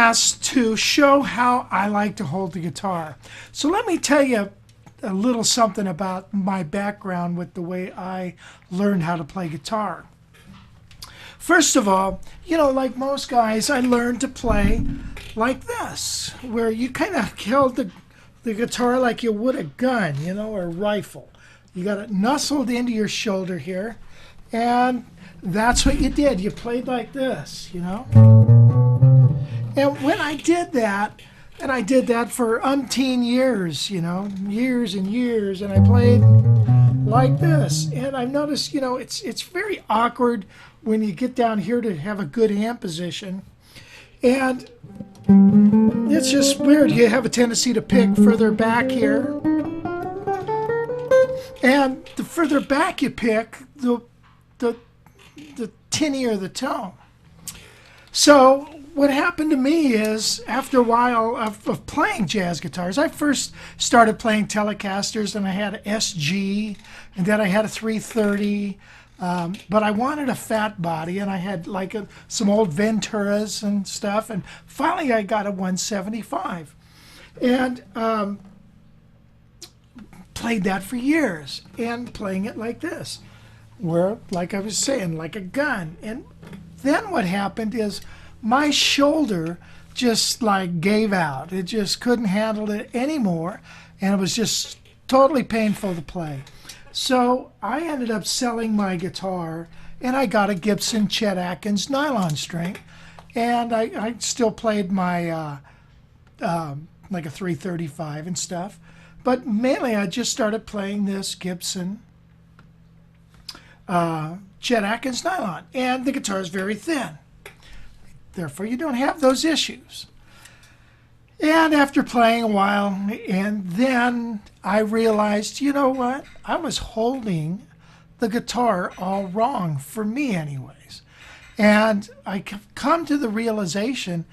asked to show how I like to hold the guitar. So let me tell you a little something about my background with the way I learned how to play guitar. First of all, you know, like most guys, I learned to play like this, where you kind of held the guitar like you would a gun, you know, or a rifle. You got it nuzzled into your shoulder here, and that's what you did. You played like this, you know. And when I did that, and I did that for umpteen years, you know, years and years, and I played like this. And I've noticed, you know, it's very awkward when you get down here to have a good hand position. And it's just weird. You have a tendency to pick further back here. And the further back you pick, the tinnier the tone. So what happened to me is, after a while of playing jazz guitars, I first started playing Telecasters, and I had an SG, and then I had a 330, but I wanted a fat body, and I had like some old Venturas and stuff, and finally I got a 175, and played that for years, and playing it like this, where, like I was saying, like a gun. And then what happened is my shoulder just like gave out. It just couldn't handle it anymore, and it was just totally painful to play. So I ended up selling my guitar, and I got a Gibson Chet Atkins nylon string, and I still played my like a 335 and stuff, but mainly I just started playing this Gibson Chet Atkins nylon, and the guitar is very thin. Therefore, you don't have those issues. And after playing a while, and then I realized, you know what? I was holding the guitar all wrong, for me anyways. And I come to the realization,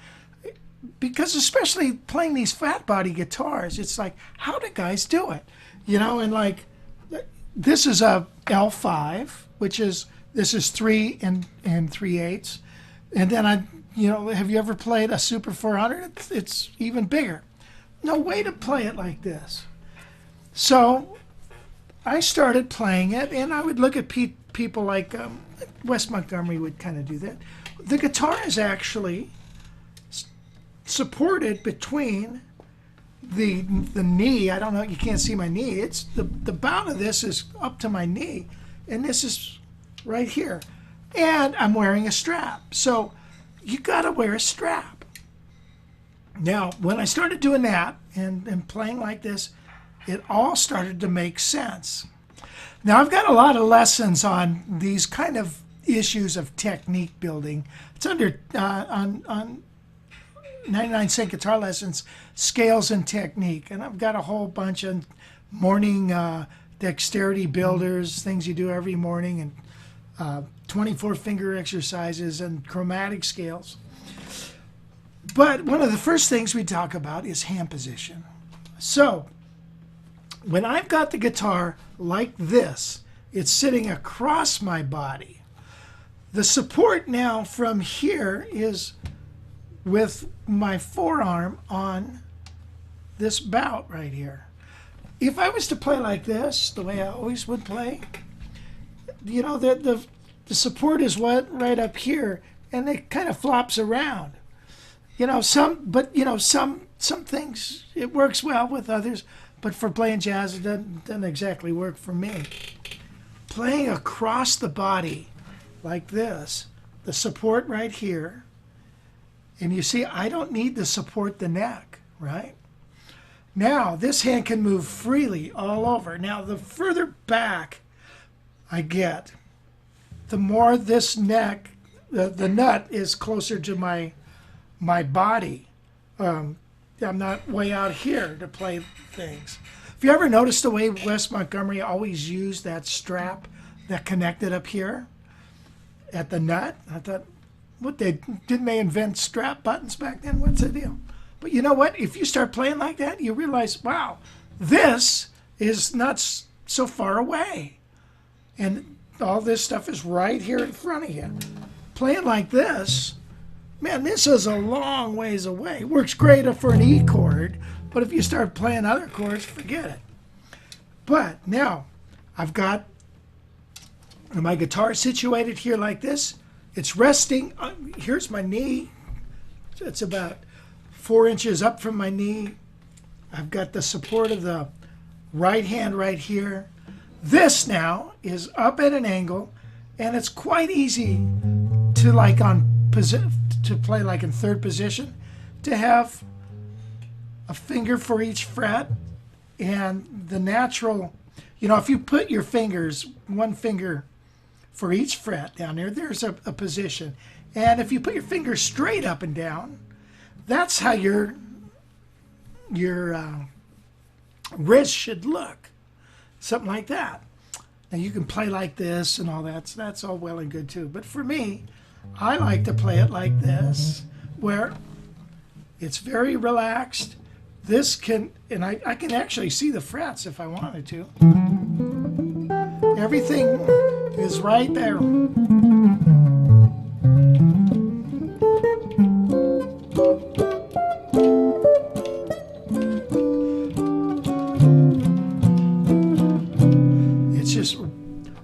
because especially playing these fat body guitars, it's like, how do guys do it? You know, and like, this is a L5, which is, this is 3 and 3/8. And then you know, have you ever played a Super 400? It's even bigger. No way to play it like this. So I started playing it, and I would look at people like Wes Montgomery would kind of do that. The guitar is actually supported between the knee. I don't know, you can't see my knee. It's the bout of this is up to my knee, and this is right here. And I'm wearing a strap. So you gotta wear a strap. Now, when I started doing that and playing like this, it all started to make sense. Now, I've got a lot of lessons on these kind of issues of technique building. It's under on 99 Cent Guitar Lessons, Scales and Technique. And I've got a whole bunch of morning dexterity builders, things you do every morning, and 24 finger exercises and chromatic scales. But one of the first things we talk about is hand position. So when I've got the guitar like this, it's sitting across my body. The support now from here is with my forearm on this bout right here. If I was to play like this, the way I always would play, you know, the support is right up here, and it kind of flops around. You know, some things it works well with others, but for playing jazz, it doesn't exactly work for me. Playing across the body like this, the support right here, and you see, I don't need to support the neck, right? Now, this hand can move freely all over. Now, the further back I get, the more this neck, the nut is closer to my body. I'm not way out here to play things. Have you ever noticed the way Wes Montgomery always used that strap that connected up here at the nut? I thought, didn't they invent strap buttons back then? What's the deal? But you know what? If you start playing like that, you realize, wow, this is not so far away. And all this stuff is right here in front of you. Playing like this Man, this is a long ways away. Works great for an E chord, but if you start playing other chords, forget it. But now I've got my guitar situated here like this. It's resting. Here's my knee. It's about 4 inches up from my knee. I've got the support of the right hand right here. This now is up at an angle, and it's quite easy to to play like in third position, to have a finger for each fret, and the natural, if you put your fingers, one finger for each fret down there, there's a position. And if you put your fingers straight up and down, that's how your wrist should look. Something like that. Now you can play like this and all that, so that's all well and good too. But for me, I like to play it like this, where it's very relaxed. This can, and I can actually see the frets if I wanted to. Everything is right there. It's just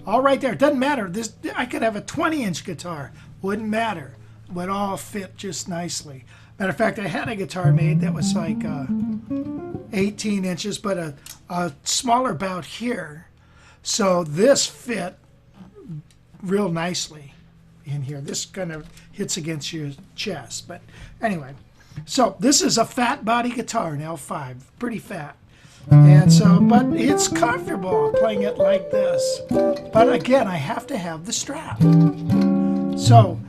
all right there. It doesn't matter. I could have a 20-inch guitar. Wouldn't matter. It would all fit just nicely. Matter of fact, I had a guitar made that was like 18 inches, but a smaller bout here. So this fit real nicely in here. This kind of hits against your chest. But anyway, so this is a fat body guitar, an L5, pretty fat. And so, but it's comfortable playing it like this. But again, I have to have the strap. So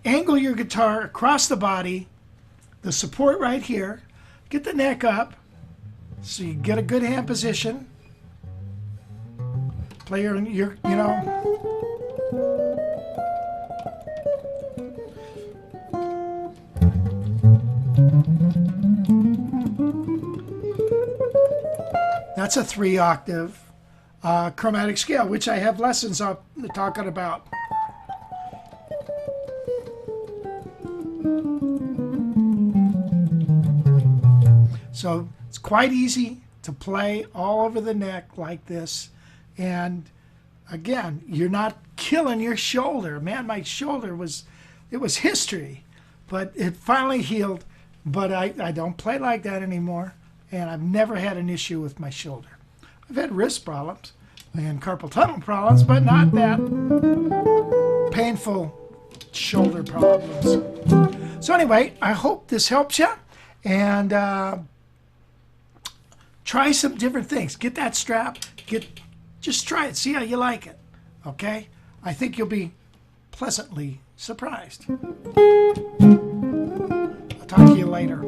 angle your guitar across the body, the support right here, get the neck up so you get a good hand position. Play your that's a 3-octave chromatic scale, which I have lessons on talking about. So it's quite easy to play all over the neck like this. And again, you're not killing your shoulder. Man, my shoulder it was history, but it finally healed. But I don't play like that anymore. And I've never had an issue with my shoulder. I've had wrist problems and carpal tunnel problems, but not that painful shoulder problems. So anyway, I hope this helps you. And try some different things. Get that strap. Just try it. See how you like it. Okay? I think you'll be pleasantly surprised. I'll talk to you later.